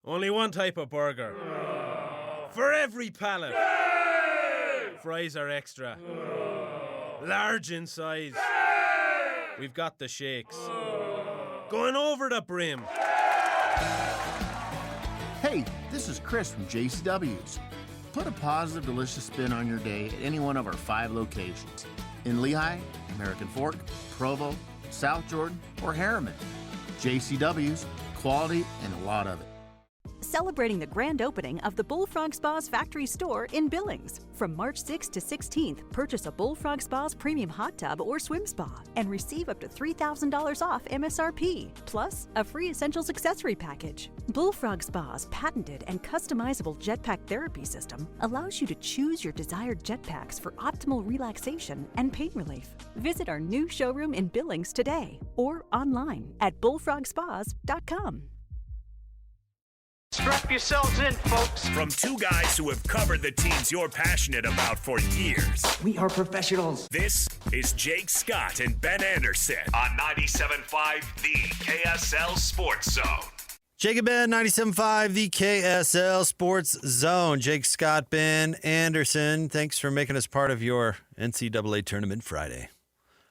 Only one type of burger. For every pallet. Fries are extra. Large in size. We've got the shakes. Going over the brim. Hey, this is Chris from JCW's. Put a positive, delicious spin on your day at any one of our 5 locations. In Lehigh, American Fork, Provo, South Jordan, or Harriman. JCW's, quality and a lot of it. Celebrating the grand opening of the Bullfrog Spas factory store in Billings. From March 6th to 16th, purchase a Bullfrog Spas premium hot tub or swim spa and receive up to $3,000 off MSRP, plus a free essentials accessory package. Bullfrog Spas' patented and customizable jetpack therapy system allows you to choose your desired jetpacks for optimal relaxation and pain relief. Visit our new showroom in Billings today or online at bullfrogspas.com. Strap yourselves in, folks. From 2 guys who have covered the teams you're passionate about for years. We are professionals. This is Jake Scott and Ben Anderson on 97.5 The KSL Sports Zone. Jake and Ben, 97.5 The KSL Sports Zone. Jake Scott, Ben Anderson, thanks for making us part of your NCAA Tournament Friday.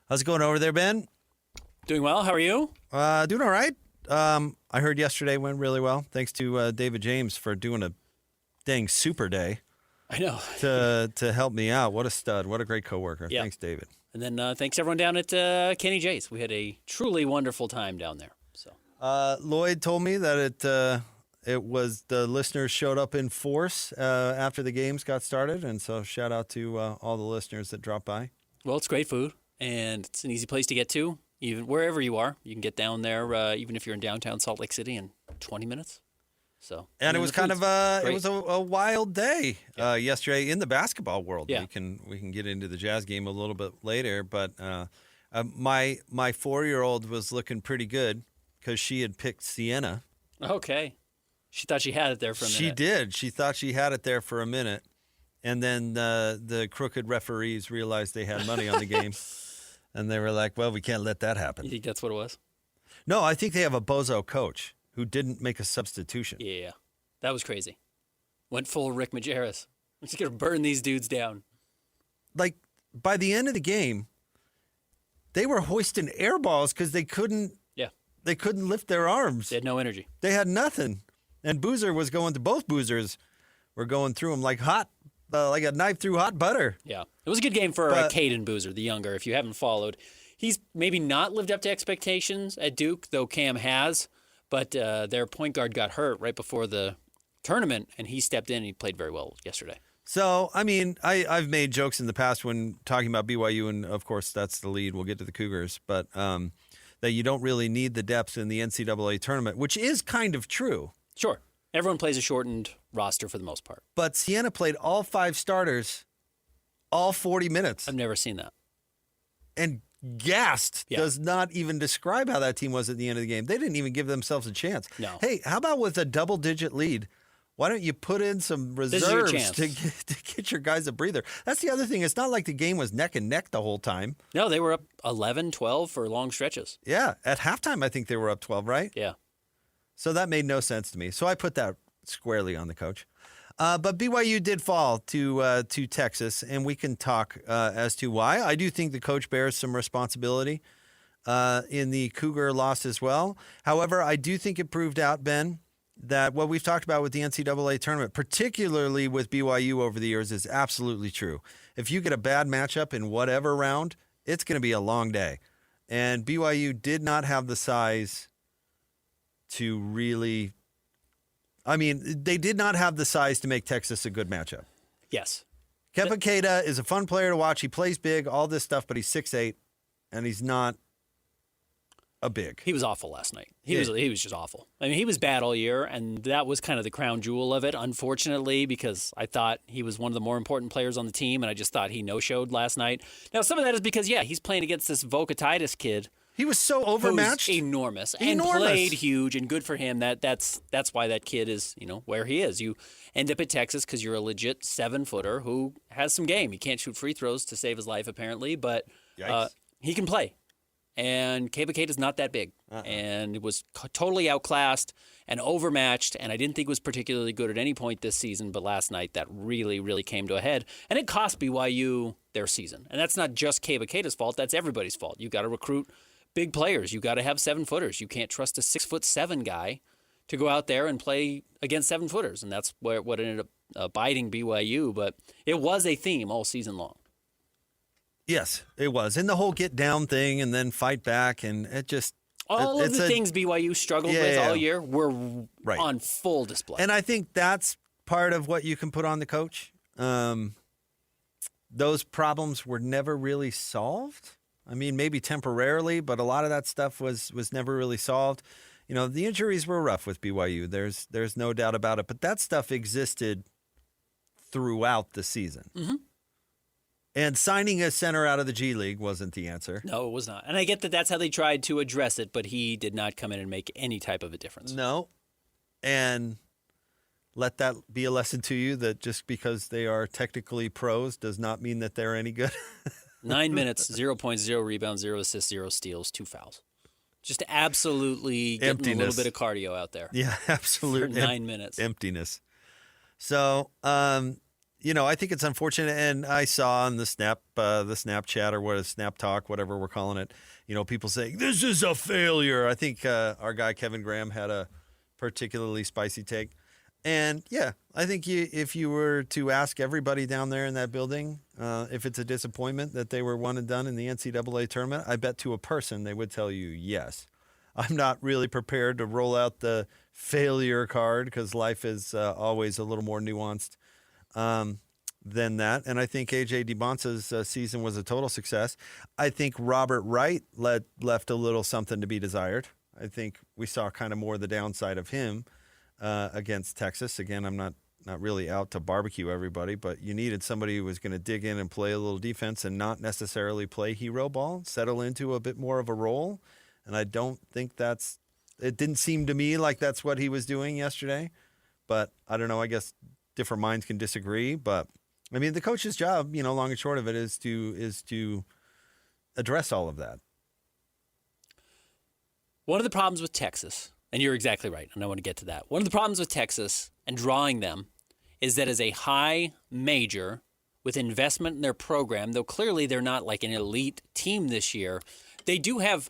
How's it going over there, Ben? Doing well. How are you? Doing all right. I heard yesterday went really well. Thanks to David James for doing a dang super day. I know. to help me out. What a stud. What a great coworker. Yep. Thanks, David. And then thanks everyone down at Kenny J's. We had a truly wonderful time down there. So Lloyd told me that it was the listeners showed up in force after the games got started, and so shout out to all the listeners that dropped by. Well, it's great food, and it's an easy place to get to. Even wherever you are, you can get down there, even if you're in downtown Salt Lake City, in 20 minutes. So, and it was kind of a wild day yesterday in the basketball world. Yeah. We can get into the Jazz game a little bit later, but my 4-year-old was looking pretty good because she had picked Sienna. Okay, she thought she had it there for a minute. She did. She thought she had it there for a minute, and then the crooked referees realized they had money on the game. And they were like, well, we can't let that happen. You think that's what it was? No, I think they have a bozo coach who didn't make a substitution. Yeah, that was crazy. Went full Rick Majerus. I'm just going to burn these dudes down. Like, by the end of the game, they were hoisting air balls because they couldn't lift their arms. They had no energy. They had nothing. And Boozer was both Boozers were going through them like hot, like a knife through hot butter. Yeah. It was a good game for Caden Boozer, the younger, if you haven't followed. He's maybe not lived up to expectations at Duke, though Cam has. But their point guard got hurt right before the tournament, and he stepped in and he played very well yesterday. So, I mean, I've made jokes in the past when talking about BYU, and of course that's the lead. We'll get to the Cougars. But that you don't really need the depth in the NCAA tournament, which is kind of true. Sure. Everyone plays a shortened roster for the most part. But Sienna played all 5 starters all 40 minutes. I've never seen that. And gassed does not even describe how that team was at the end of the game. They didn't even give themselves a chance. No. Hey, how about with a double-digit lead? Why don't you put in some reserves to get your guys a breather? That's the other thing. It's not like the game was neck and neck the whole time. No, they were up 11, 12 for long stretches. Yeah. At halftime, I think they were up 12, right? Yeah. So that made no sense to me. So I put that squarely on the coach. But BYU did fall to Texas, and we can talk as to why. I do think the coach bears some responsibility in the Cougar loss as well. However, I do think it proved out, Ben, that what we've talked about with the NCAA tournament, particularly with BYU over the years, is absolutely true. If you get a bad matchup in whatever round, it's going to be a long day. And BYU did not have the size to really... I mean, they did not have the size to make Texas a good matchup. Yes. Kepa Keita is a fun player to watch. He plays big, all this stuff, but he's 6'8", and he's not a big. He was awful last night. He was just awful. I mean, he was bad all year, and that was kind of the crown jewel of it, unfortunately, because I thought he was one of the more important players on the team, and I just thought he no-showed last night. Now, some of that is because, he's playing against this Vocatitis kid. He was so overmatched. Who's enormous. And played huge, and good for him. That's why that kid is, where he is. You end up at Texas because you're a legit 7-footer who has some game. He can't shoot free throws to save his life, apparently, but he can play. and Cape is not that big. And it was totally outclassed and overmatched, and I didn't think it was particularly good at any point this season, but last night that really, really came to a head, and it cost BYU their season. And that's not just Cape Cata's fault, that's everybody's fault. You got to recruit big players. You got to have 7-footers. You can't trust a 6'7" guy to go out there and play against 7-footers, and that's what ended up biting BYU, but it was a theme all season long. Yes, it was. And the whole get down thing and then fight back, and it just... All of the things BYU struggled with all year were right on full display. And I think that's part of what you can put on the coach. Those problems were never really solved. I mean, maybe temporarily, but a lot of that stuff was never really solved. You know, the injuries were rough with BYU. There's no doubt about it. But that stuff existed throughout the season. Mm-hmm. And signing a center out of the G League wasn't the answer. No, it was not. And I get that that's how they tried to address it, but he did not come in and make any type of a difference. No. And let that be a lesson to you that just because they are technically pros does not mean that they're any good. 9 minutes, 0 points, 0 rebounds, 0 assists, 0 steals, 2 fouls. Just absolutely getting Emptiness. a little bit of cardio out there. Yeah, absolute For 9 minutes. Emptiness. So, you know, I think it's unfortunate, and I saw on the Snapchat or Snap Talk, whatever we're calling it, you know, people saying, this is a failure. I think our guy Kevin Graham had a particularly spicy take. And, yeah, I think if you were to ask everybody down there in that building if it's a disappointment that they were one and done in the NCAA tournament, I bet to a person they would tell you yes. I'm not really prepared to roll out the failure card because life is always a little more nuanced than that. And I think A.J. DeBonce's season was a total success. I think Robert Wright left a little something to be desired. I think we saw kind of more the downside of him against Texas. Again, I'm not really out to barbecue everybody, but you needed somebody who was going to dig in and play a little defense and not necessarily play hero ball, settle into a bit more of a role. And I don't think it didn't seem to me like that's what he was doing yesterday. But I don't know, I guess different minds can disagree. But I mean, the coach's job, you know, long and short of it is to address all of that. One of the problems with Texas, and you're exactly right, and I want to get to that. One of the problems with Texas and drawing them is that as a high major with investment in their program, though clearly they're not like an elite team this year, they do have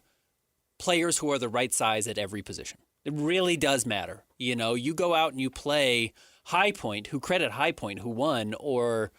players who are the right size at every position. It really does matter. You know, you go out and you play High Point, who won, or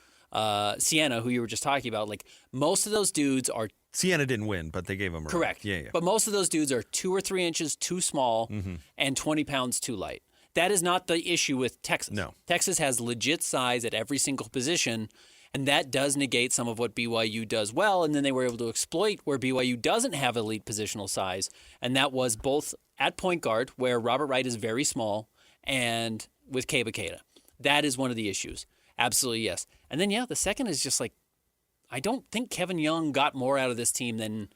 Siena, who you were just talking about. Like, most of those dudes are... Siena didn't win, but they gave him a correct. Yeah. But most of those dudes are 2 or 3 inches too small and 20 pounds too light. That is not the issue with Texas. No. Texas has legit size at every single position, and that does negate some of what BYU does well, and then they were able to exploit where BYU doesn't have elite positional size, and that was both at point guard, where Robert Wright is very small, and with Keba Keita. That is one of the issues. Absolutely, yes. And then, the second is just like, I don't think Kevin Young got more out of this team than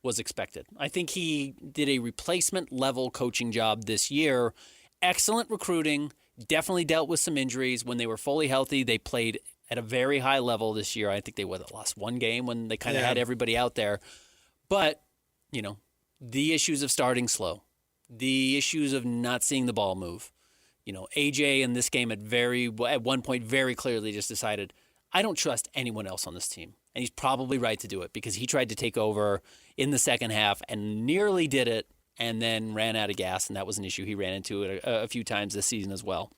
was expected. I think he did a replacement-level coaching job this year. Excellent recruiting, definitely dealt with some injuries. When they were fully healthy, they played at a very high level this year. I think they lost one game when they kind of had everybody out there. But, the issues of starting slow, the issues of not seeing the ball move. AJ in this game at one point very clearly just decided, I don't trust anyone else on this team. And he's probably right to do it because he tried to take over in the second half and nearly did it and then ran out of gas, and that was an issue he ran into it a few times this season as well.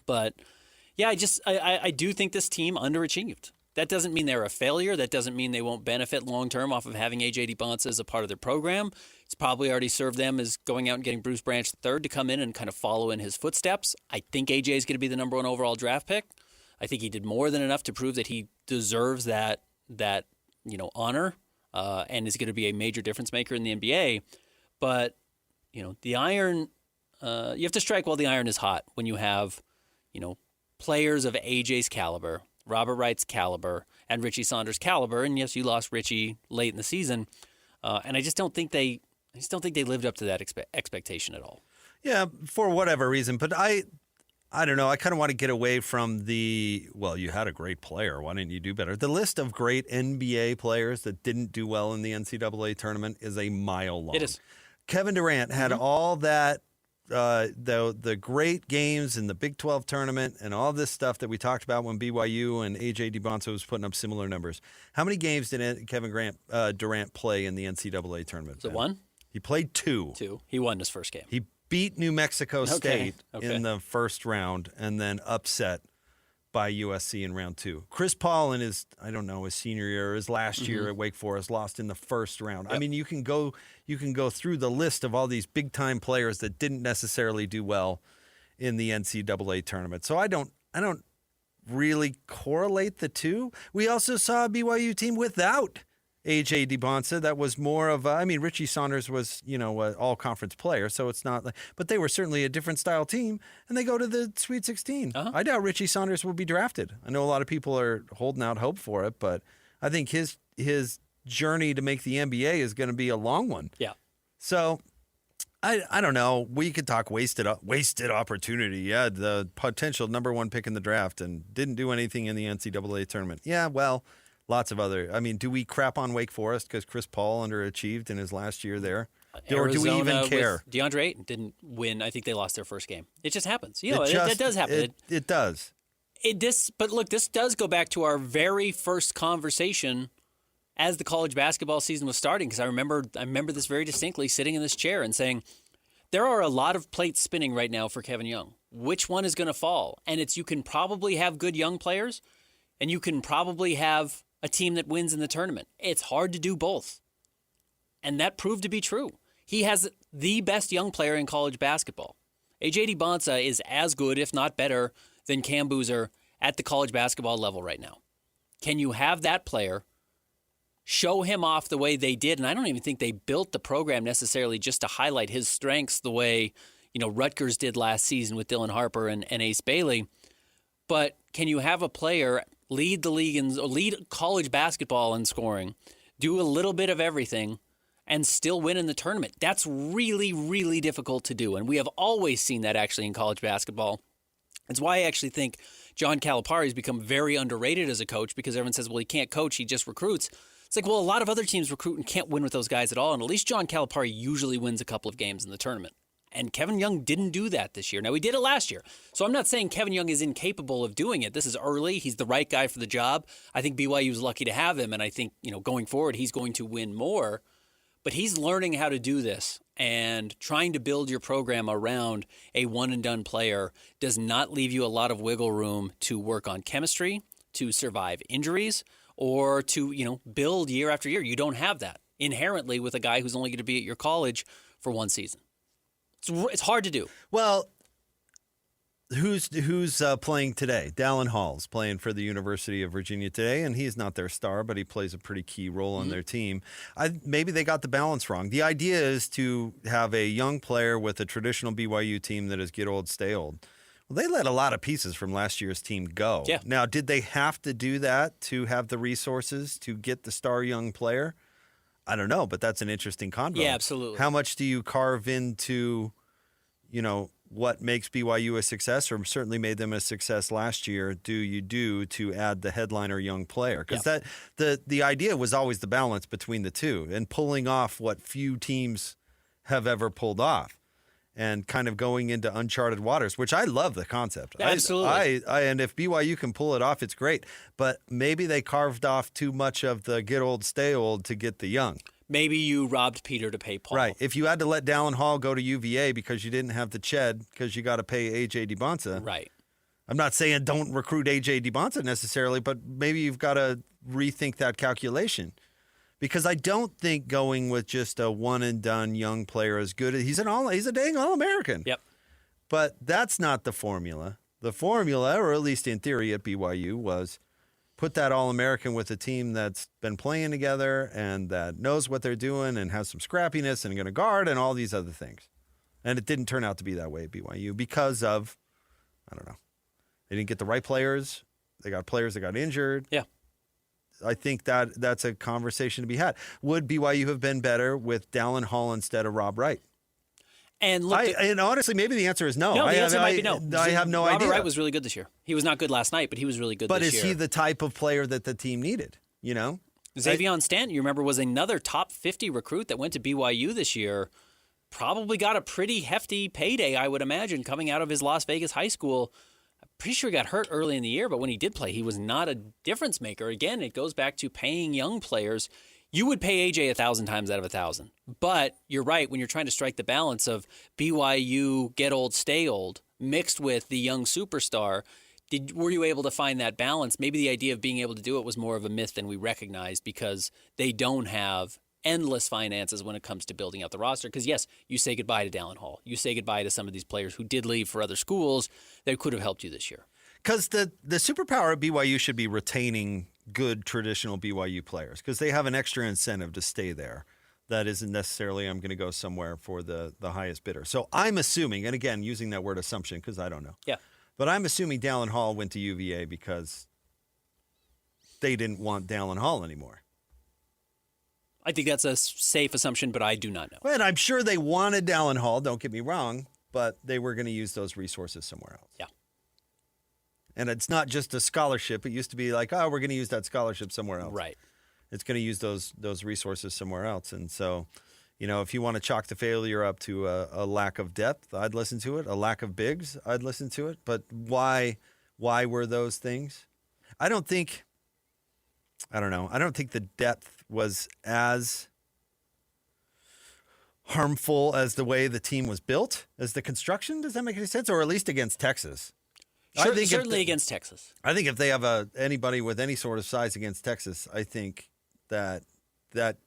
But, I do think this team underachieved. That doesn't mean they're a failure. That doesn't mean they won't benefit long-term off of having A.J. DeBonce as a part of their program. It's probably already served them as going out and getting Bruce Branch III to come in and kind of follow in his footsteps. I think A.J. is going to be the number 1 overall draft pick. I think he did more than enough to prove that he deserves that honor and is going to be a major difference maker in the NBA. But, the iron, you have to strike while the iron is hot when you have, players of A.J.'s caliber, Robert Wright's caliber, and Richie Saunders' caliber. And yes, you lost Richie late in the season. And I just don't think they lived up to that expectation at all. Yeah, for whatever reason. But I don't know. I kind of want to get away from you had a great player. Why didn't you do better? The list of great NBA players that didn't do well in the NCAA tournament is a mile long. It is. Kevin Durant had all that, the great games in the Big 12 tournament and all this stuff that we talked about when BYU and A.J. DeBonsa was putting up similar numbers. How many games did Kevin Durant play in the NCAA tournament? Was it one? He played two. He won his first game. He beat New Mexico State Okay. in the first round and then upset by USC in round 2. Chris Paul in his senior year or his last year at Wake Forest lost in the first round. Yep. I mean, you can go through the list of all these big-time players that didn't necessarily do well in the NCAA tournament. So I don't really correlate the two. We also saw a BYU team without A.J. DeBonsa. That was more of Richie Saunders was, an all-conference player, so it's not like, but they were certainly a different style team, and they go to the Sweet 16. I doubt Richie Saunders will be drafted. I know a lot of people are holding out hope for it, but I think his journey to make the NBA is going to be a long one. Yeah. So I don't know. We could talk wasted opportunity. Yeah, the potential number 1 pick in the draft and didn't do anything in the NCAA tournament. Yeah, well, lots of other. I mean, do we crap on Wake Forest because Chris Paul underachieved in his last year there? Or do we even care? DeAndre Ayton didn't win. I think they lost their first game. It just happens. That does happen. It does. But look, this does go back to our very first conversation as the college basketball season was starting, because I remember this very distinctly, sitting in this chair and saying, there are a lot of plates spinning right now for Kevin Young. Which one is going to fall? And you can probably have good young players, and you can probably have a team that wins in the tournament. It's hard to do both. And that proved to be true. He has the best young player in college basketball. A.J. DeBonsa is as good, if not better, than Cam Boozer at the college basketball level right now. Can you have that player show him off the way they did? And I don't even think they built the program necessarily just to highlight his strengths the way, Rutgers did last season with Dylan Harper and Ace Bailey. But can you have a player lead the league and lead college basketball in scoring, do a little bit of everything, and still win in the tournament? That's really, really difficult to do. And we have always seen that actually in college basketball. It's why I actually think John Calipari has become very underrated as a coach, because everyone says, well, he can't coach, he just recruits. It's like, well, a lot of other teams recruit and can't win with those guys at all. And at least John Calipari usually wins a couple of games in the tournament. And Kevin Young didn't do that this year. Now, he did it last year. So I'm not saying Kevin Young is incapable of doing it. This is early. He's the right guy for the job. I think BYU is lucky to have him. And I think, going forward, he's going to win more. But he's learning how to do this. And trying to build your program around a one-and-done player does not leave you a lot of wiggle room to work on chemistry, to survive injuries, or to, build year after year. You don't have that inherently with a guy who's only going to be at your college for one season. It's hard to do. Well, who's playing today? Dallin Hall's playing for the University of Virginia today, and he's not their star, but he plays a pretty key role on their team. Maybe they got the balance wrong. The idea is to have a young player with a traditional BYU team that is get old, stay old. Well, they let a lot of pieces from last year's team go. Yeah. Now, did they have to do that to have the resources to get the star young player? I don't know, but that's an interesting convo. Yeah, absolutely. How much do you carve into, what makes BYU a success, or certainly made them a success last year, do you do to add the headliner young player? Because the idea was always the balance between the two and pulling off what few teams have ever pulled off and kind of going into uncharted waters, which I love the concept. Absolutely. And if BYU can pull it off, it's great. But maybe they carved off too much of the get old, stay old to get the young. Maybe you robbed Peter to pay Paul. Right. If you had to let Dallin Hall go to UVA because you didn't have the Ched because you got to pay A.J. DeBonsa. Right. I'm not saying don't recruit A.J. DeBonsa necessarily, but maybe you've got to rethink that calculation. Because I don't think going with just a one-and-done young player is good. He's a dang All-American. Yep. But that's not the formula. The formula, or at least in theory at BYU, was put that All-American with a team that's been playing together and that knows what they're doing and has some scrappiness and going to guard and all these other things. And it didn't turn out to be that way at BYU because of, I don't know, they didn't get the right players. They got players that got injured. Yeah. I think that's a conversation to be had. Would BYU have been better with Dallin Hall instead of Rob Wright? And look, and honestly, maybe the answer is no. the answer might be no. I have no idea. Robert Wright was really good this year. He was not good last night, but he was really good But this is year. he the type of player that the team needed? You know? Xavion Stanton, you remember, was another top 50 recruit that went to BYU this year. Probably got a pretty hefty payday, I would imagine, coming out of his Las Vegas high school. I'm pretty sure he got hurt early in the year, but when he did play, he was not a difference maker. Again, it goes back to paying young players. You would pay AJ 1,000 times out of 1,000. But you're right, when you're trying to strike the balance of BYU get old, stay old, mixed with the young superstar, were you able to find that balance? Maybe the idea of being able to do it was more of a myth than we recognized because they don't have endless finances when it comes to building out the roster. Because, yes, you say goodbye to Dallin Hall. You say goodbye to some of these players who did leave for other schools that could have helped you this year. Because the superpower of BYU should be retaining good traditional BYU players because they have an extra incentive to stay there. That isn't necessarily I'm going to go somewhere for the highest bidder. So I'm assuming, and again, using that word assumption because I don't know. Yeah. But I'm assuming Dallin Hall went to UVA because they didn't want Dallin Hall anymore. I think that's a safe assumption, but I do not know. And I'm sure they wanted Dallin Hall, don't get me wrong, but they were going to use those resources somewhere else. Yeah. And it's not just a scholarship. It used to be like, oh, we're going to use that scholarship somewhere else. Right. It's going to use those resources somewhere else. And so, you know, if you want to chalk the failure up to a lack of depth, I'd listen to it. A lack of bigs, I'd listen to it. But why were those things? I don't think the depth was as harmful as the way the team was built, as the construction. Does that make any sense? Or at least against Texas. Certainly against Texas. I think if they have anybody with any sort of size against Texas, I think that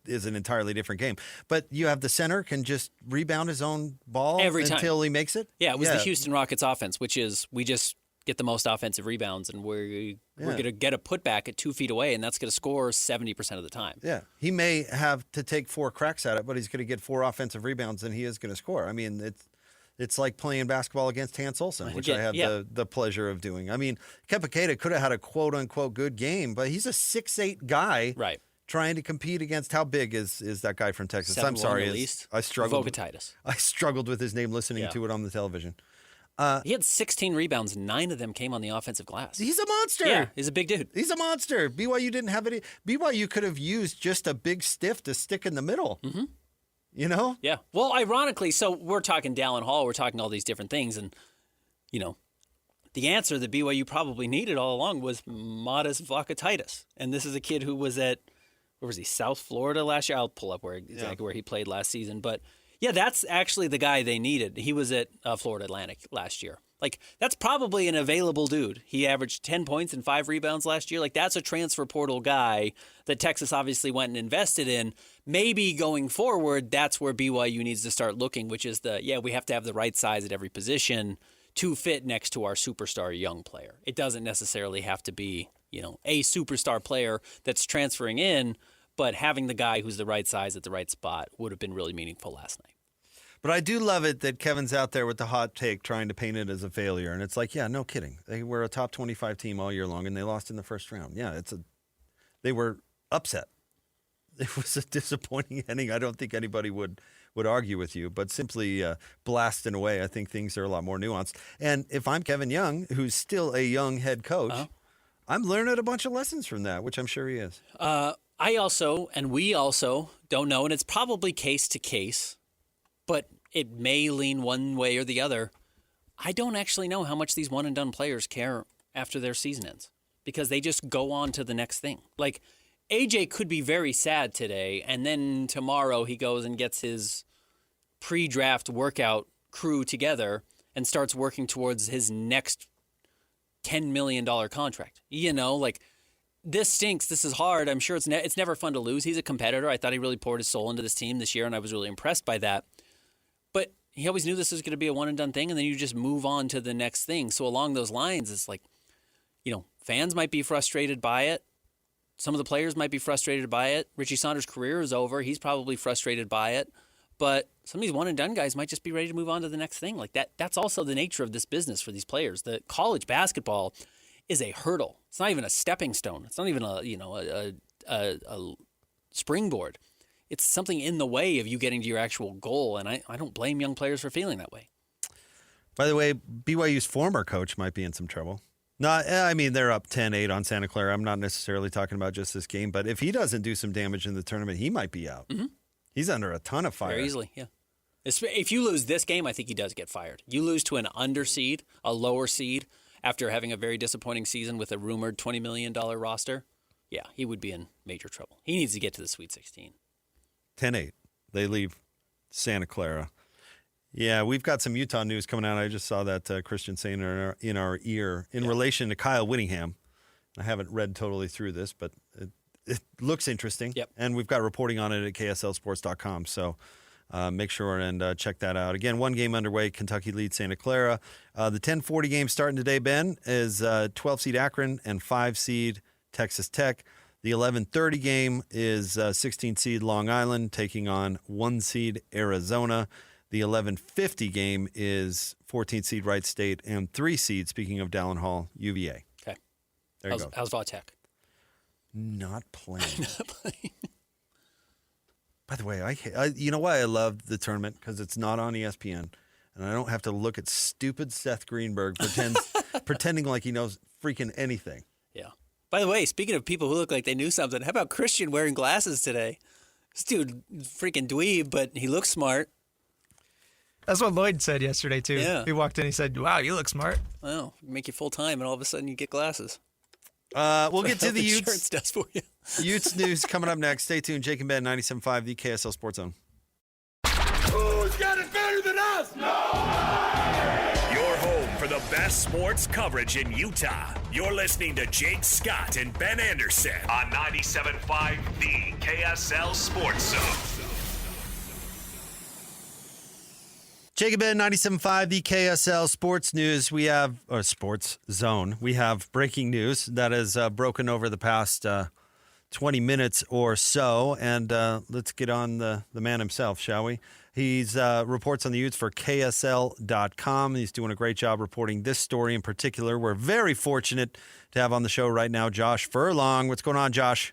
is an entirely different game. But you have the center can just rebound his own ball Every time. until he makes it. Yeah, it was the Houston Rockets offense, which is we just get the most offensive rebounds, and we're going to get a putback at 2 feet away, and that's going to score 70% of the time. Yeah, he may have to take 4 cracks at it, but he's going to get 4 offensive rebounds, and he is going to score. I mean, it's like playing basketball against Hans Olsen, which I have the pleasure of doing. I mean, Kepakeda could have had a quote-unquote good game, but he's a 6'8" guy trying to compete against how big is that guy from Texas? 7'1" I'm sorry. at least. I struggled. Vogatitis. I struggled with his name listening to it on the television. He had 16 rebounds. 9 of them came on the offensive glass. He's a monster. Yeah, he's a big dude. He's a monster. BYU didn't have any. BYU could have used just a big stiff to stick in the middle. Mm-hmm. You know? Yeah. Well, ironically, so we're talking Dallin Hall. We're talking all these different things. And, you know, the answer that BYU probably needed all along was modest Vogatitis. And this is a kid who was at, where was he, South Florida last year? I'll pull up where he played last season. But, yeah, that's actually the guy they needed. He was at Florida Atlantic last year. Like, that's probably an available dude. He averaged 10 points and 5 rebounds last year. Like, that's a transfer portal guy that Texas obviously went and invested in. Maybe going forward, that's where BYU needs to start looking, which is we have to have the right size at every position to fit next to our superstar young player. It doesn't necessarily have to be, you know, a superstar player that's transferring in, but having the guy who's the right size at the right spot would have been really meaningful last night. But I do love it that Kevin's out there with the hot take trying to paint it as a failure. And it's like, yeah, no kidding. They were a top 25 team all year long, and they lost in the first round. Yeah, they were upset. It was a disappointing ending. I don't think anybody would argue with you, but simply blasting away, I think things are a lot more nuanced. And if I'm Kevin Young, who's still a young head coach, I'm learning a bunch of lessons from that, which I'm sure he is. I also, and we also, don't know, and it's probably case to case, but it may lean one way or the other. I don't actually know how much these one-and-done players care after their season ends because they just go on to the next thing. Like, AJ could be very sad today, and then tomorrow he goes and gets his pre-draft workout crew together and starts working towards his next $10 million contract. You know, like, this stinks. This is hard. I'm sure it's never fun to lose. He's a competitor. I thought he really poured his soul into this team this year, and I was really impressed by that. But he always knew this was going to be a one-and-done thing, and then you just move on to the next thing. So along those lines, it's like, you know, fans might be frustrated by it. Some of the players might be frustrated by it. Richie Saunders' career is over. He's probably frustrated by it. But some of these one-and-done guys might just be ready to move on to the next thing. Like that's also the nature of this business for these players. The college basketball is a hurdle. It's not even a stepping stone. It's not even a springboard. it's something in the way of you getting to your actual goal. And I don't blame young players for feeling that way. By the way, BYU's former coach might be in some trouble. They're up 10-8 on Santa Clara. I'm not necessarily talking about just this game, but if he doesn't do some damage in the tournament, he might be out. Mm-hmm. He's under a ton of fire. Very easily, yeah. If you lose this game, I think he does get fired. You lose to an underseed, a lower seed, after having a very disappointing season with a rumored $20 million roster, yeah, he would be in major trouble. He needs to get to the Sweet 16. 10-8. They leave Santa Clara. Yeah, we've got some Utah news coming out. I just saw that Christian saying in our ear in relation to Kyle Whittingham. I haven't read totally through this, but it looks interesting. Yep. And we've got reporting on it at kslsports.com. So make sure and check that out. Again, one game underway. Kentucky leads Santa Clara. The 10:40 game starting today, Ben, is 12 seed Akron and 5 seed Texas Tech. The 11:30 game is 16 seed Long Island taking on 1 seed Arizona. The 11:50 game is 14 seed Wright State and 3 seed, speaking of Dallin Hall, UVA. Okay. There you go. How's Vautech? Not playing. By the way, I you know why I love the tournament? Because it's not on ESPN, and I don't have to look at stupid Seth Greenberg pretending like he knows freaking anything. Yeah. By the way, speaking of people who look like they knew something, how about Christian wearing glasses today? This dude, freaking dweeb, but he looks smart. That's what Lloyd said yesterday, too. Yeah. He walked in, he said, wow, you look smart. Well, make you full-time, and all of a sudden you get glasses. We'll get to the Utes. Does for you. Utes news coming up next. Stay tuned. Jake and Ben, 97.5, the KSL Sports Zone. Who's got it better than us? Nobody! Your home for the best sports coverage in Utah. You're listening to Jake Scott and Ben Anderson on 97.5, the KSL Sports Zone. Jacob Ben, 97.5, the KSL Sports News. We have, or Sports Zone. We have breaking news that has broken over the past 20 minutes or so. And let's get on the man himself, shall we? He's reports on the Utes for KSL.com. He's doing a great job reporting this story in particular. We're very fortunate to have on the show right now Josh Furlong. What's going on, Josh?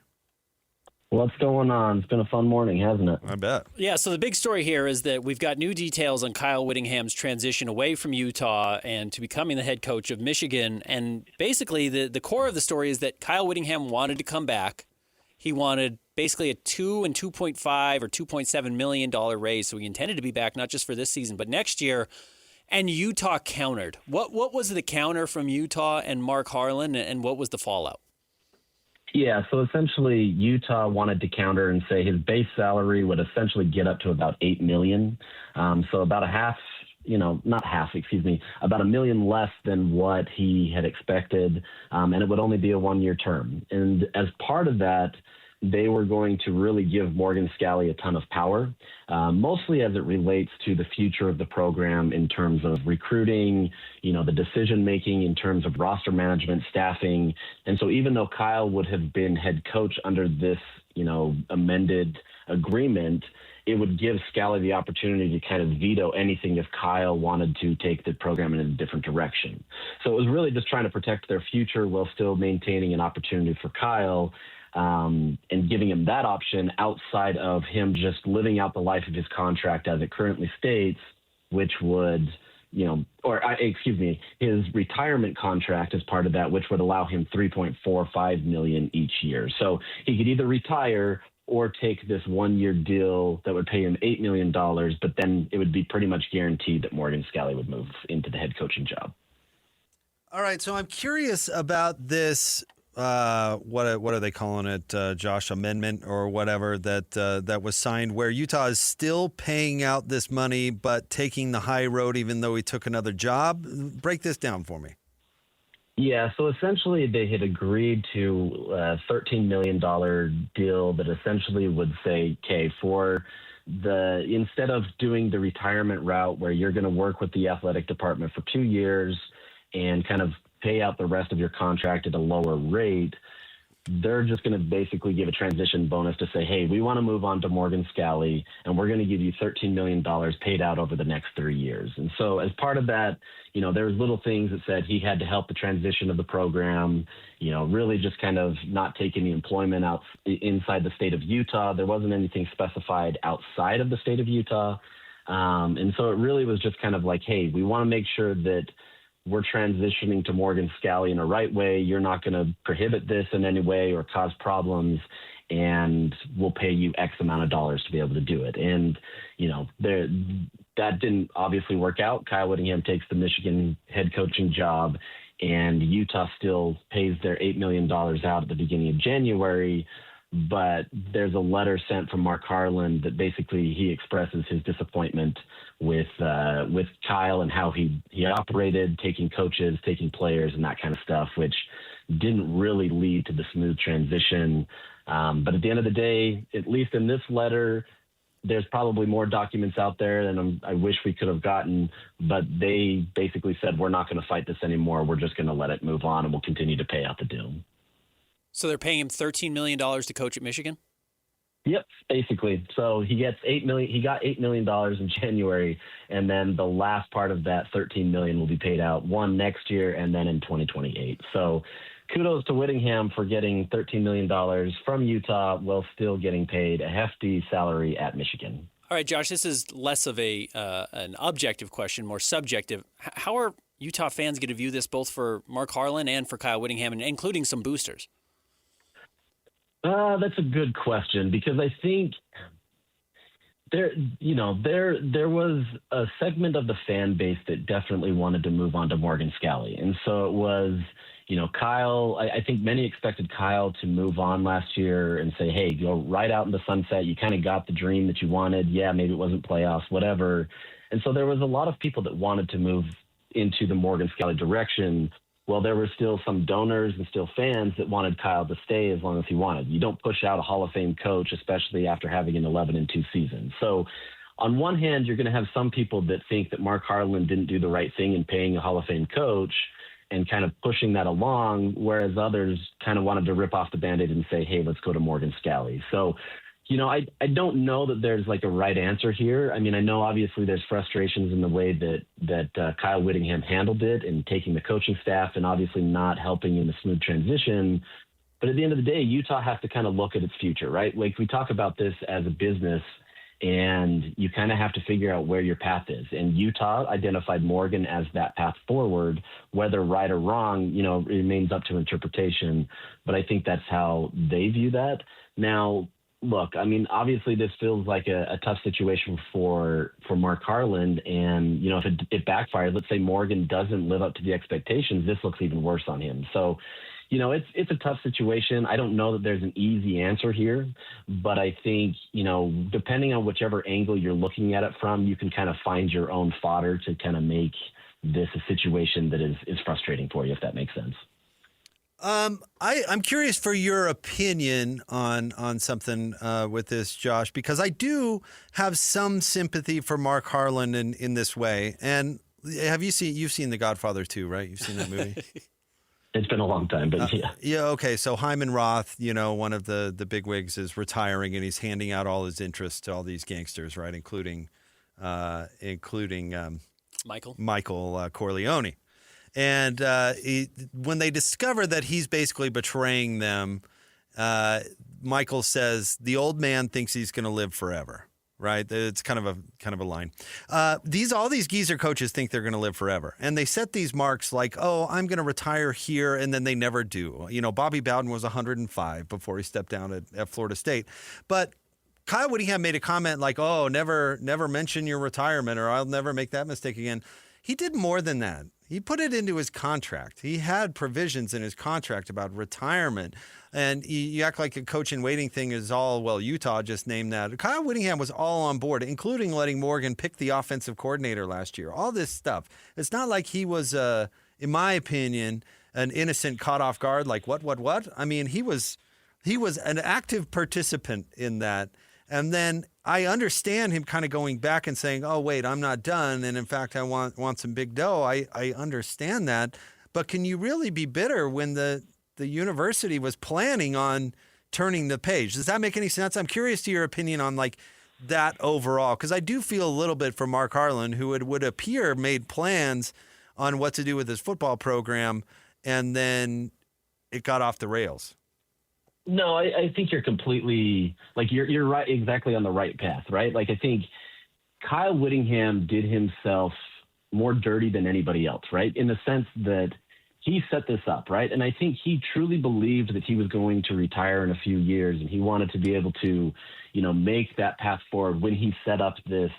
What's going on? It's been a fun morning, hasn't it? I bet. Yeah, so the big story here is that we've got new details on Kyle Whittingham's transition away from Utah and to becoming the head coach of Michigan. And basically, the core of the story is that Kyle Whittingham wanted to come back. He wanted basically a $2 and $2.5 or $2.7 million raise, so he intended to be back not just for this season, but next year. And Utah countered. What was the counter from Utah and Mark Harlan, and what was the fallout? Yeah, so essentially Utah wanted to counter and say his base salary would essentially get up to about $8 million. So about about $1 million less than what he had expected. And it would only be a 1-year term. And as part of that, they were going to really give Morgan Scalley a ton of power, mostly as it relates to the future of the program in terms of recruiting, the decision-making in terms of roster management, staffing. And so even though Kyle would have been head coach under this, amended agreement, it would give Scalley the opportunity to kind of veto anything if Kyle wanted to take the program in a different direction. So it was really just trying to protect their future while still maintaining an opportunity for Kyle, and giving him that option outside of him just living out the life of his contract as it currently states, which would, his retirement contract as part of that, which would allow him $3.45 million each year. So he could either retire or take this 1-year deal that would pay him $8 million, but then it would be pretty much guaranteed that Morgan Scalley would move into the head coaching job. All right, so I'm curious about this. What are they calling it, Josh? Amendment or whatever that was signed, where Utah is still paying out this money but taking the high road, even though he took another job. Break this down for me. Yeah, so essentially they had agreed to a $13 million deal that essentially would say, okay, instead of doing the retirement route where you're going to work with the athletic department for 2 years and kind of pay out the rest of your contract at a lower rate, they're just going to basically give a transition bonus to say, hey, we want to move on to Morgan Scally, and we're going to give you $13 million paid out over the next 3 years. And so as part of that, there was little things that said he had to help the transition of the program, really just kind of not take any employment out inside the state of Utah. There wasn't anything specified outside of the state of Utah. And so it really was just kind of like, hey, we want to make sure that we're transitioning to Morgan Scally in a right way. You're not going to prohibit this in any way or cause problems, and we'll pay you X amount of dollars to be able to do it. And, that didn't obviously work out. Kyle Whittingham takes the Michigan head coaching job, and Utah still pays their $8 million out at the beginning of January. But there's a letter sent from Mark Harlan that basically he expresses his disappointment with Kyle and how he operated, taking coaches, taking players, and that kind of stuff, which didn't really lead to the smooth transition. But at the end of the day, at least in this letter, there's probably more documents out there than I wish we could have gotten, but they basically said, we're not going to fight this anymore. We're just going to let it move on, and we'll continue to pay out the deal. So they're paying him $13 million to coach at Michigan? Yep, basically. So he gets $8 million. He got $8 million in January, and then the last part of that $13 million will be paid out next year and then in 2028. So kudos to Whittingham for getting $13 million from Utah while still getting paid a hefty salary at Michigan. All right, Josh, this is less of an objective question, more subjective. How are Utah fans going to view this, both for Mark Harlan and for Kyle Whittingham, and including some boosters? That's a good question, because I think there was a segment of the fan base that definitely wanted to move on to Morgan Scally. And so it was, Kyle, I think many expected Kyle to move on last year and say, hey, go right out in the sunset. You kind of got the dream that you wanted. Yeah, maybe it wasn't playoffs, whatever. And so there was a lot of people that wanted to move into the Morgan Scally direction. Well, there were still some donors and still fans that wanted Kyle to stay as long as he wanted. You don't push out a Hall of Fame coach, especially after having an 11-2 season. So on one hand, you're going to have some people that think that Mark Harlan didn't do the right thing in paying a Hall of Fame coach and kind of pushing that along, whereas others kind of wanted to rip off the Band-Aid and say, hey, let's go to Morgan Scally. So, I don't know that there's like a right answer here. I mean, I know obviously there's frustrations in the way that Kyle Whittingham handled it and taking the coaching staff and obviously not helping in the smooth transition. But at the end of the day, Utah has to kind of look at its future, right? Like, we talk about this as a business, and you kind of have to figure out where your path is. And Utah identified Morgan as that path forward. Whether right or wrong, remains up to interpretation. But I think that's how they view that. Now, look, I mean, obviously this feels like a tough situation for Mark Harlan. And, if it backfires, let's say Morgan doesn't live up to the expectations, this looks even worse on him. So, it's a tough situation. I don't know that there's an easy answer here, but I think, depending on whichever angle you're looking at it from, you can kind of find your own fodder to kind of make this a situation that is frustrating for you, if that makes sense. I'm curious for your opinion on something with this, Josh, because I do have some sympathy for Mark Harlan in this way. And you've seen The Godfather 2, right? You've seen that movie? It's been a long time, but yeah. Yeah, okay. So Hyman Roth, one of the bigwigs, is retiring, and he's handing out all his interests to all these gangsters, right, including Michael Corleone. And when they discover that he's basically betraying them, Michael says the old man thinks he's going to live forever. Right, it's kind of a line. All these geezer coaches think they're going to live forever, and they set these marks like, oh, I'm going to retire here, and then they never do. Bobby Bowden was 105 before he stepped down at Florida State, but Kyle Whittingham made a comment like, oh, never mention your retirement, or I'll never make that mistake again. He did more than that. He put it into his contract. He had provisions in his contract about retirement. And you act like a coach in waiting thing is all, well, Utah just named that. Kyle Whittingham was all on board, including letting Morgan pick the offensive coordinator last year. All this stuff. It's not like he was, in my opinion, an innocent caught off guard, like what? I mean, he was an active participant in that. And then I understand him kind of going back and saying, oh, wait, I'm not done. And in fact, I want some big dough. I understand that. But can you really be bitter when the the university was planning on turning the page. Does that make any sense? I'm curious to your opinion on like that overall, because I do feel a little bit for Mark Harlan, who would appear made plans on what to do with his football program, and then it got off the rails. No, I think you're completely you're right, exactly on the right path, right? Like I think Kyle Whittingham did himself more dirty than anybody else, right? In the sense that he set this up, right? And I think he truly believed that he was going to retire in a few years, and he wanted to be able to, make that path forward when he set up this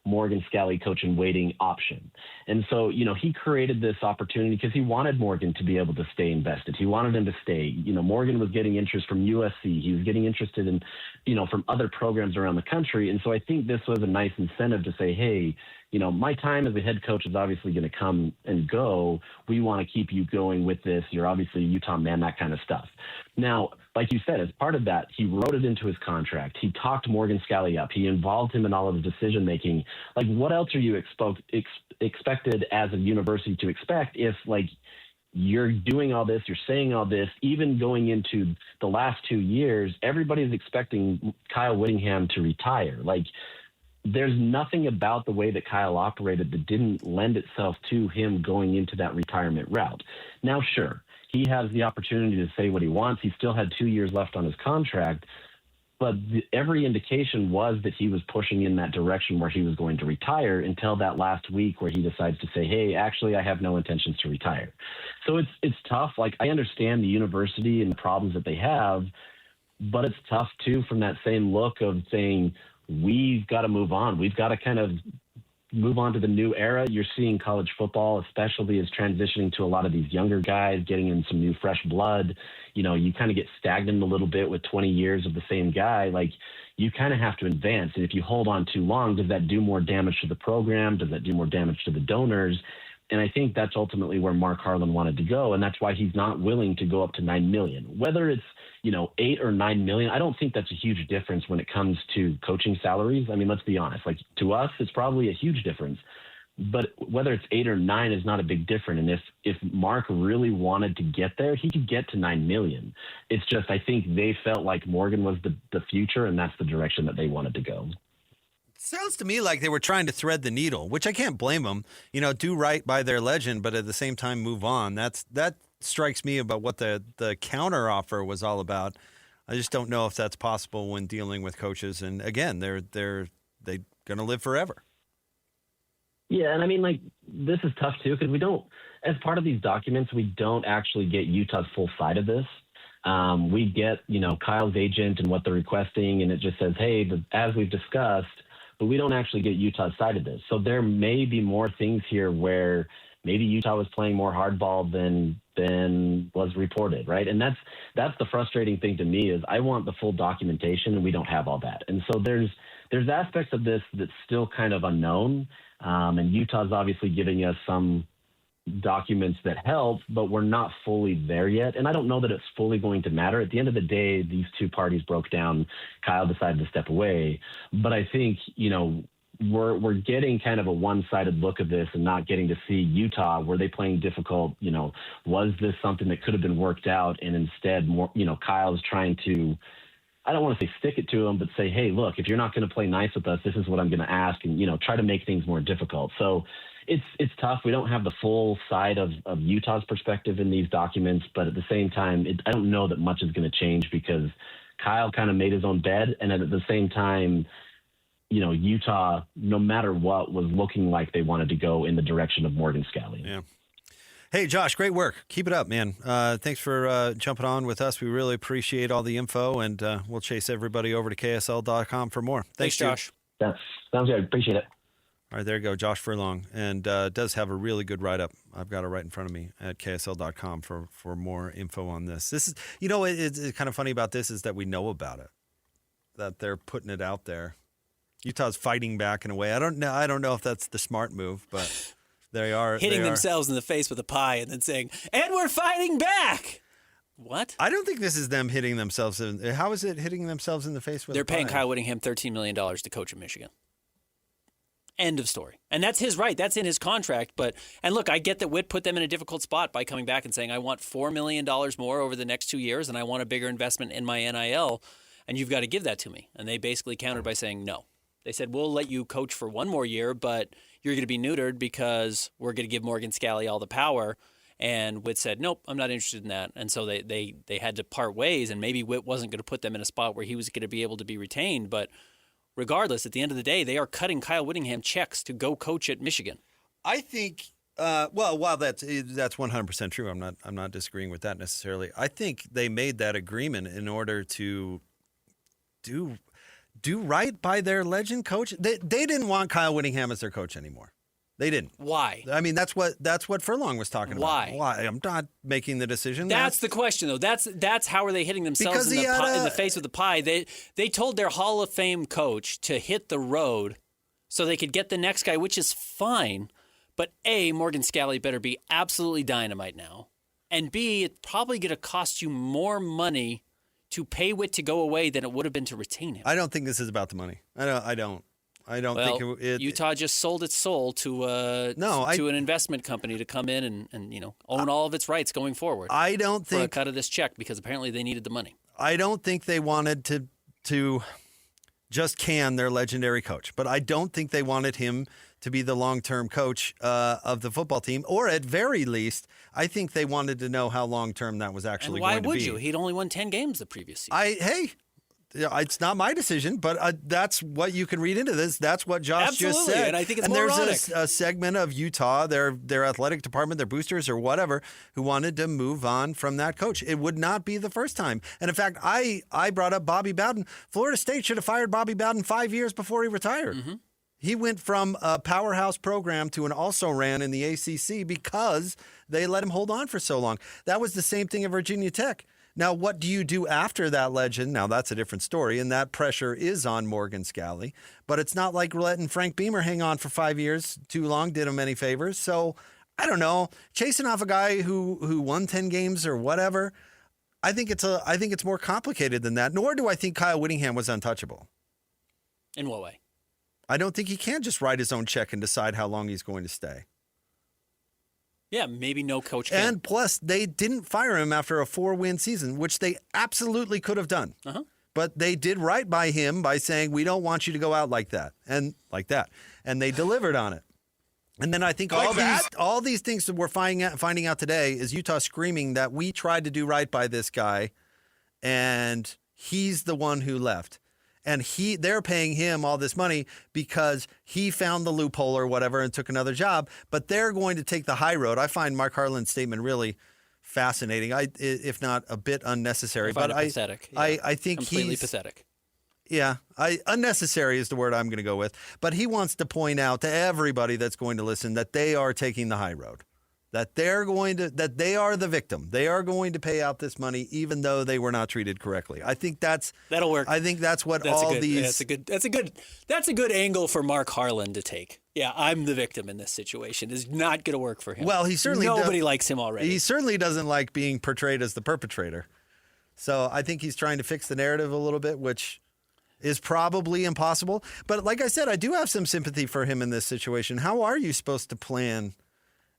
Morgan Scalley coach in waiting option. And so, he created this opportunity because he wanted Morgan to be able to stay invested. He wanted him to stay. Morgan was getting interest from USC. He was getting interested in, from other programs around the country. And so I think this was a nice incentive to say, hey, my time as a head coach is obviously going to come and go. We want to keep you going with this. You're obviously a Utah man, that kind of stuff. Now, like you said, as part of that, he wrote it into his contract. He talked Morgan Scalley up. He involved him in all of his decision-making. Like, what else are you expected as a university to expect if, you're doing all this, you're saying all this, even going into the last 2 years, everybody's expecting Kyle Whittingham to retire. There's nothing about the way that Kyle operated that didn't lend itself to him going into that retirement route. Now, sure, he has the opportunity to say what he wants. He still had 2 years left on his contract, but every indication was that he was pushing in that direction where he was going to retire until that last week where he decides to say, hey, actually, I have no intentions to retire. So it's tough. I understand the university and the problems that they have, but it's tough, too, from that same look of saying, we've got to move on. We've got to kind of move on to the new era. You're seeing college football, especially, is transitioning to a lot of these younger guys, getting in some new fresh blood. You kind of get stagnant a little bit with 20 years of the same guy. You kind of have to advance. And if you hold on too long, does that do more damage to the program? Does that do more damage to the donors? And I think that's ultimately where Mark Harlan wanted to go. And that's why he's not willing to go up to $9 million. Whether it's, $8 or $9 million, I don't think that's a huge difference when it comes to coaching salaries. I mean, let's be honest, to us, it's probably a huge difference. But whether it's 8 or 9 is not a big difference. And if Mark really wanted to get there, he could get to $9 million. It's just, I think they felt like Morgan was the future, and that's the direction that they wanted to go. Sounds to me like they were trying to thread the needle, which I can't blame them. Do right by their legend, but at the same time move on. That strikes me about what the counter offer was all about. I just don't know if that's possible when dealing with coaches. And again, they're going to live forever. Yeah, and I mean, this is tough too because we don't, as part of these documents, we don't actually get Utah's full side of this. We get, Kyle's agent and what they're requesting, and it just says, hey, as we've discussed, but we don't actually get Utah's side of this. So there may be more things here where maybe Utah was playing more hardball than was reported, right? And that's the frustrating thing to me is I want the full documentation, and we don't have all that. And so there's aspects of this that's still kind of unknown, and Utah's obviously giving us some documents that help, but we're not fully there yet. And I don't know that it's fully going to matter. At the end of the day, these two parties broke down. Kyle decided to step away. But I think, we're getting kind of a one-sided look of this and not getting to see Utah. Were they playing difficult? Was this something that could have been worked out? And instead, more, Kyle's trying to, I don't want to say stick it to him, but say, hey, look, if you're not going to play nice with us, this is what I'm going to ask, and, try to make things more difficult. So it's tough. We don't have the full side of Utah's perspective in these documents, but at the same time, I don't know that much is going to change because Kyle kind of made his own bed. And then at the same time, Utah, no matter what, was looking like they wanted to go in the direction of Morgan Scalley. Yeah. Hey, Josh, great work. Keep it up, man. Thanks for jumping on with us. We really appreciate all the info, and we'll chase everybody over to KSL.com for more. Thanks, Josh. That sounds good. Appreciate it. All right, there you go, Josh Furlong, and does have a really good write-up. I've got it right in front of me at KSL.com for more info on this. This is, it's kind of funny about this is that we know about it, that they're putting it out there. Utah's fighting back in a way. I don't know if that's the smart move, but they are hitting themselves in the face with a pie and then saying, "And we're fighting back." What? I don't think this is them hitting themselves. How is it hitting themselves in the face with? They're paying Kyle Whittingham $13 million to coach in Michigan. End of story. And that's his right. That's in his contract. And look, I get that Witt put them in a difficult spot by coming back and saying, I want $4 million more over the next 2 years, and I want a bigger investment in my NIL, and you've got to give that to me. And they basically countered by saying no. They said, we'll let you coach for one more year, but you're going to be neutered because we're going to give Morgan Scalley all the power. And Witt said, nope, I'm not interested in that. And so they had to part ways, and maybe Witt wasn't going to put them in a spot where he was going to be able to be retained. But regardless, at the end of the day, they are cutting Kyle Whittingham checks to go coach at Michigan. I think, while that's 100% true, I'm not disagreeing with that necessarily. I think they made that agreement in order to do right by their legend coach. They didn't want Kyle Whittingham as their coach anymore. They didn't. Why? I mean, that's what Furlong was talking about. Why? I'm not making the decision. That's the question, though. That's how are they hitting themselves in the face with the pie? They told their Hall of Fame coach to hit the road so they could get the next guy, which is fine. But A, Morgan Scalley better be absolutely dynamite now. And B, it's probably going to cost you more money to pay Witt to go away than it would have been to retain him. I don't think this is about the money. I don't think it. Utah just sold its soul to an investment company to come in and own all of its rights going forward. I don't think for a cut of this check because apparently they needed the money. I don't think they wanted to just can their legendary coach, but I don't think they wanted him to be the long-term coach of the football team, or at very least, I think they wanted to know how long-term that was actually going to be. Why would you? He'd only won 10 games the previous season. It's not my decision, but that's what you can read into this. That's what Josh just said. And I think it's moronic. There's a segment of Utah, their athletic department, their boosters or whatever, who wanted to move on from that coach. It would not be the first time. And in fact, I brought up Bobby Bowden. Florida State should have fired Bobby Bowden 5 years before he retired. Mm-hmm. He went from a powerhouse program to an also-ran in the ACC because they let him hold on for so long. That was the same thing at Virginia Tech. Now, what do you do after that legend? Now, that's a different story, and that pressure is on Morgan Scalley. But it's not like letting Frank Beamer hang on for 5 years too long did him any favors. So, I don't know. Chasing off a guy who won 10 games or whatever, I think it's more complicated than that. Nor do I think Kyle Whittingham was untouchable. In what way? I don't think he can just write his own check and decide how long he's going to stay. Yeah, maybe no coach can. And plus, they didn't fire him after a 4-win season, which they absolutely could have done. Uh-huh. But they did right by him by saying, we don't want you to go out like that. And like that. And they delivered on it. And then I think all these things that we're finding out today is Utah screaming that we tried to do right by this guy, and he's the one who left. And they're paying him all this money because he found the loophole or whatever and took another job. But they're going to take the high road. I find Mark Harlan's statement really fascinating, if not a bit unnecessary. I find it pathetic. Yeah. I think completely pathetic. Yeah, unnecessary is the word I'm going to go with. But he wants to point out to everybody that's going to listen that they are taking the high road. That they are the victim. They are going to pay out this money even though they were not treated correctly. I think that'll work. I think that's what these. That's a good angle for Mark Harlan to take. Yeah, I'm the victim in this situation. Is not going to work for him. Well, nobody likes him already. He certainly doesn't like being portrayed as the perpetrator. So I think he's trying to fix the narrative a little bit, which is probably impossible. But like I said, I do have some sympathy for him in this situation. How are you supposed to plan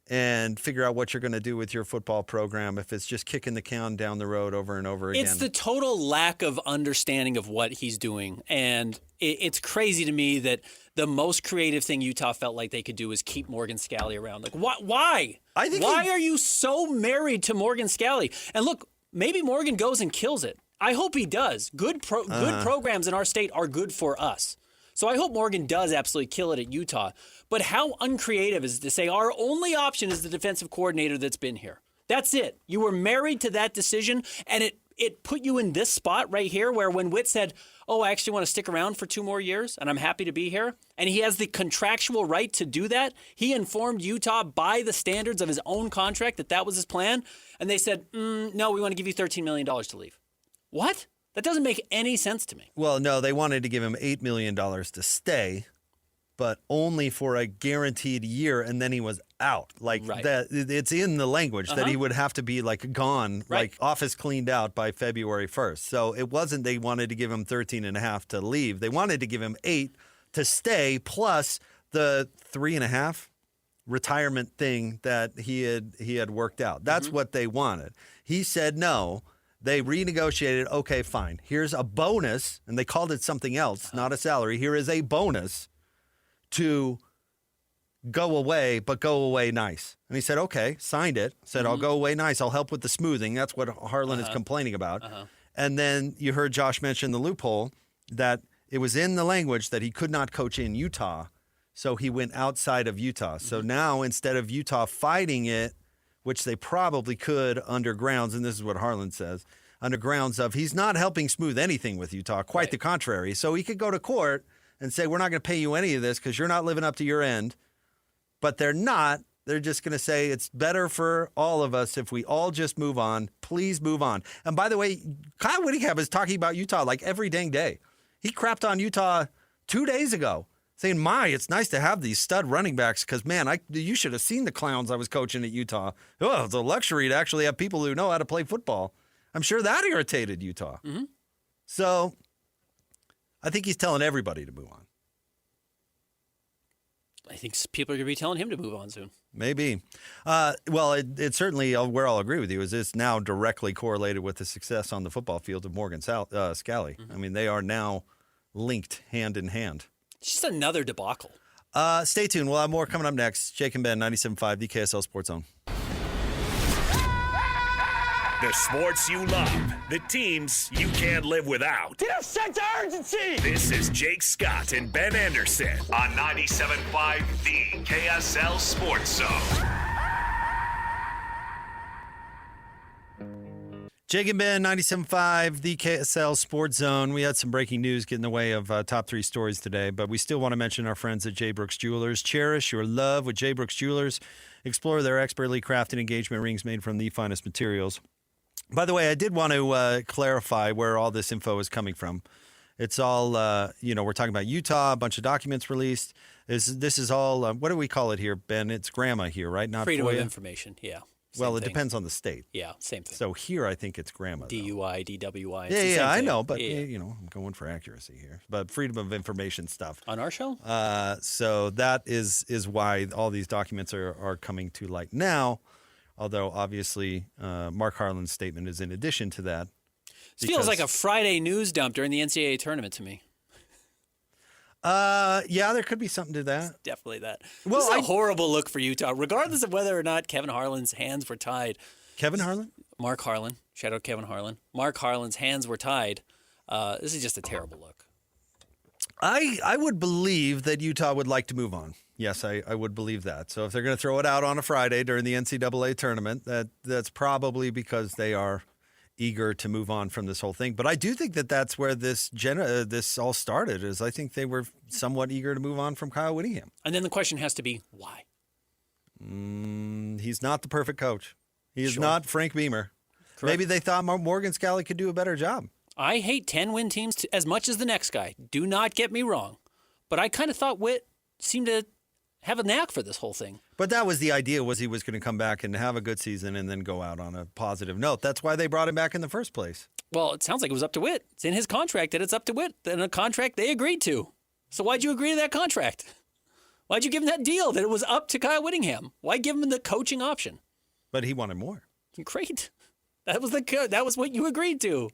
and figure out what you're going to do with your football program if it's just kicking the can down the road over and over again? It's the total lack of understanding of what he's doing. And it's crazy to me that the most creative thing Utah felt like they could do is keep Morgan Scalley around. Like, why? Why are you so married to Morgan Scalley? And look, maybe Morgan goes and kills it. I hope he does. Good programs in our state are good for us. So I hope Morgan does absolutely kill it at Utah. But how uncreative is it to say our only option is the defensive coordinator that's been here? That's it. You were married to that decision, and it put you in this spot right here where when Witt said, oh, I actually want to stick around for 2 more years, and I'm happy to be here, and he has the contractual right to do that, he informed Utah by the standards of his own contract that was his plan, and they said, no, we want to give you $13 million to leave. What? That doesn't make any sense to me. Well, no, they wanted to give him $8 million to stay, but only for a guaranteed year, and then he was out. That, it's in the language that he would have to be gone, office cleaned out by February 1st. So it wasn't they wanted to give him 13.5 to leave. They wanted to give him 8 to stay plus the 3.5 retirement thing that he had worked out. That's what they wanted. He said no. They renegotiated. Okay, fine. Here's a bonus, and they called it something else, not a salary. Here is a bonus to go away, but go away nice. And he said, okay, signed it. Said, I'll go away nice. I'll help with the smoothing. That's what Harlan is complaining about. And then you heard Josh mention the loophole that it was in the language that he could not coach in Utah. So he went outside of Utah. So now instead of Utah fighting it, which they probably could under grounds, and this is what Harlan says, under grounds of he's not helping smooth anything with Utah, quite the contrary. So he could go to court and say, we're not going to pay you any of this because you're not living up to your end. But they're not. They're just going to say it's better for all of us if we all just move on. Please move on. And by the way, Kyle Whittingham is talking about Utah like every dang day. He crapped on Utah 2 days ago, saying, it's nice to have these stud running backs because, man, you should have seen the clowns I was coaching at Utah. Oh, it's a luxury to actually have people who know how to play football. I'm sure that irritated Utah. So I think he's telling everybody to move on. I think people are going to be telling him to move on soon. Maybe. Well, it certainly, where I'll agree with you, is it's now directly correlated with the success on the football field of Morgan Scally. I mean, they are now linked hand in hand. It's just another debacle. Stay tuned. We'll have more coming up next. Jake and Ben, 97.5, the KSL Sports Zone. The sports you love, the teams you can't live without. Get a sense of urgency! This is Jake Scott and Ben Anderson on 97.5, the KSL Sports Zone. Jake and Ben, 97.5, the KSL Sports Zone. We had some breaking news get in the way of top 3 stories today, but we still want to mention our friends at J. Brooks Jewelers. Cherish your love with J. Brooks Jewelers. Explore their expertly crafted engagement rings made from the finest materials. By the way, I did want to clarify where all this info is coming from. It's all, we're talking about Utah, a bunch of documents released. This is all, what do we call it here, Ben? It's GRAMA here, right? Not Freedom FOIA? of information, yeah. Well, it depends on the state. Yeah, same thing. So here I think it's GRAMA. DUI, DWI. Yeah, I know, but, I'm going for accuracy here. But freedom of information stuff. On our show? So that is why all these documents are coming to light now. Although, obviously, Mark Harlan's statement is in addition to that. This feels like a Friday news dump during the NCAA tournament to me. Yeah, there could be something to that. It's definitely that. Well, this is a horrible look for Utah, regardless of whether or not Kevin Harlan's hands were tied. Kevin Harlan? Mark Harlan. Shout out Kevin Harlan. Mark Harlan's hands were tied. This is just a terrible look. I would believe that Utah would like to move on. Yes, I would believe that. So if they're going to throw it out on a Friday during the NCAA tournament, that's probably because they are eager to move on from this whole thing. But I do think that that's where this all started, is I think they were somewhat eager to move on from Kyle Whittingham. And then the question has to be, why? He's not the perfect coach. He is not Frank Beamer. Correct. Maybe they thought Morgan Scally could do a better job. I hate 10-win teams as much as the next guy. Do not get me wrong. But I kind of thought Whit seemed to have a knack for this whole thing. But that was the idea, was he was going to come back and have a good season and then go out on a positive note. That's why they brought him back in the first place. Well, it sounds like it was up to Whit. It's in his contract that it's up to Whit. And a contract they agreed to. So why'd you agree to that contract? Why'd you give him that deal that it was up to Kyle Whittingham? Why give him the coaching option? But he wanted more. Great. That was what you agreed to.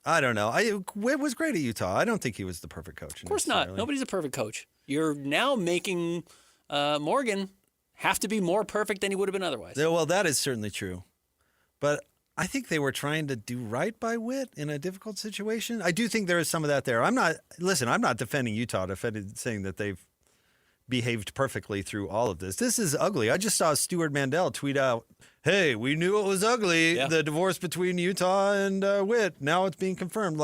I don't know. Whit was great at Utah. I don't think he was the perfect coach. Of course not. Nobody's a perfect coach. You're now making Morgan have to be more perfect than he would have been otherwise. Yeah, well, that is certainly true. But I think they were trying to do right by Whit in a difficult situation. I do think there is some of that there. I'm not defending Utah, saying that they've behaved perfectly through all of this. This is ugly. I just saw Stuart Mandel tweet out, hey, we knew it was ugly, the divorce between Utah and Whit. Now it's being confirmed.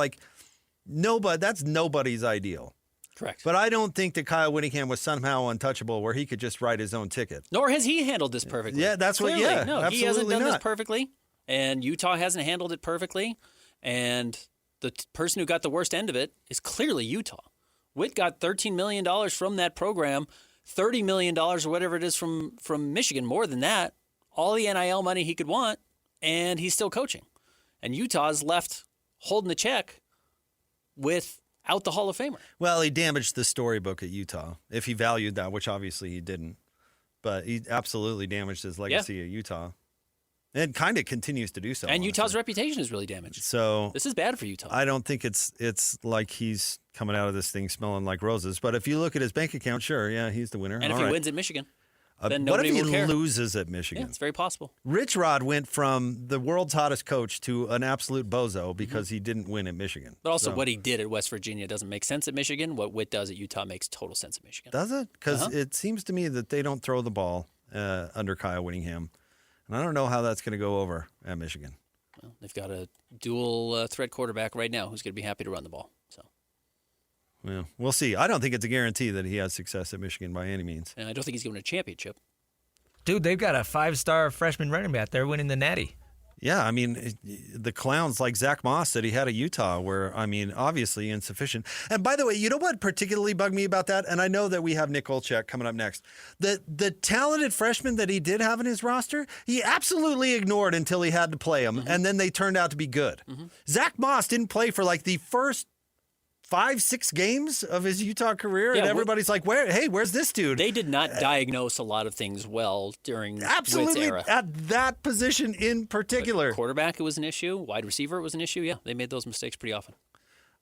That's nobody's ideal. Correct. But I don't think that Kyle Whittingham was somehow untouchable where he could just write his own ticket. Nor has he handled this perfectly. Yeah, that's Clearly, what, no, absolutely he hasn't done not. this perfectly, and Utah hasn't handled it perfectly, and the person who got the worst end of it is clearly Utah. Whit got $13 million from that program, $30 million or whatever it is from Michigan, more than that, all the NIL money he could want, and he's still coaching. And Utah's left holding the check without out the Hall of Famer. Well, he damaged the storybook at Utah, if he valued that, which obviously he didn't. But he absolutely damaged his legacy at Utah. And kind of continues to do so. And honestly. Utah's reputation is really damaged. So this is bad for Utah. I don't think it's like he's coming out of this thing smelling like roses. But if you look at his bank account, sure, yeah, he's the winner. And if he wins at Michigan, then what nobody if he will care. loses at Michigan? Yeah, it's very possible. Rich Rod went from the world's hottest coach to an absolute bozo because he didn't win at Michigan. But also what he did at West Virginia doesn't make sense at Michigan. What Witt does at Utah makes total sense at Michigan. Does it? Because it seems to me that they don't throw the ball under Kyle Whittingham. And I don't know how that's going to go over at Michigan. Well, they've got a dual threat quarterback right now who's going to be happy to run the ball. So, well, we'll see. I don't think it's a guarantee that he has success at Michigan by any means. And I don't think he's going to win a championship. Dude, they've got a 5-star freshman running back. They're winning the Natty. Yeah, I mean, the clowns like Zach Moss that he had at Utah were, I mean, obviously insufficient. And by the way, you know what particularly bugged me about that? And I know that we have Nick Olchek coming up next. The talented freshman that he did have in his roster, he absolutely ignored until he had to play them, and then they turned out to be good. Zach Moss didn't play for like the first 5-6 games of his Utah career, and everybody's like, where's this dude? They did not diagnose a lot of things well during Witt's era. At that position in particular. But quarterback, it was an issue. Wide receiver, it was an issue. Yeah, they made those mistakes pretty often.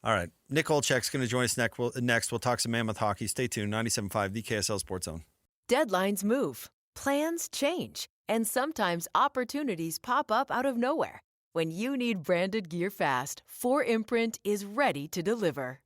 All right. Nick Olchek's going to join us next. We'll talk some Mammoth hockey. Stay tuned. 97.5, the KSL Sports Zone. Deadlines move. Plans change. And sometimes opportunities pop up out of nowhere. When you need branded gear fast, 4imprint is ready to deliver.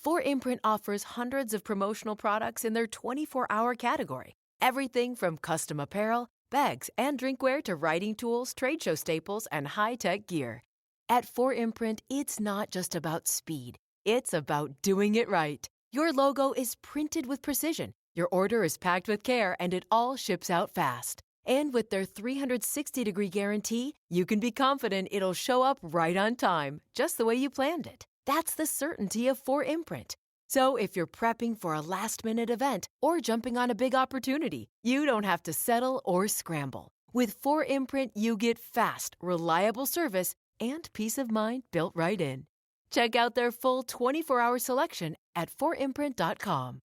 4imprint offers hundreds of promotional products in their 24-hour category. Everything from custom apparel, bags, and drinkware to writing tools, trade show staples, and high-tech gear. At 4imprint, it's not just about speed. It's about doing it right. Your logo is printed with precision, your order is packed with care, and it all ships out fast. And with their 360-degree guarantee, you can be confident it'll show up right on time, just the way you planned it. That's the certainty of 4imprint. So if you're prepping for a last-minute event or jumping on a big opportunity, you don't have to settle or scramble. With 4imprint, you get fast, reliable service and peace of mind built right in. Check out their full 24-hour selection at 4imprint.com.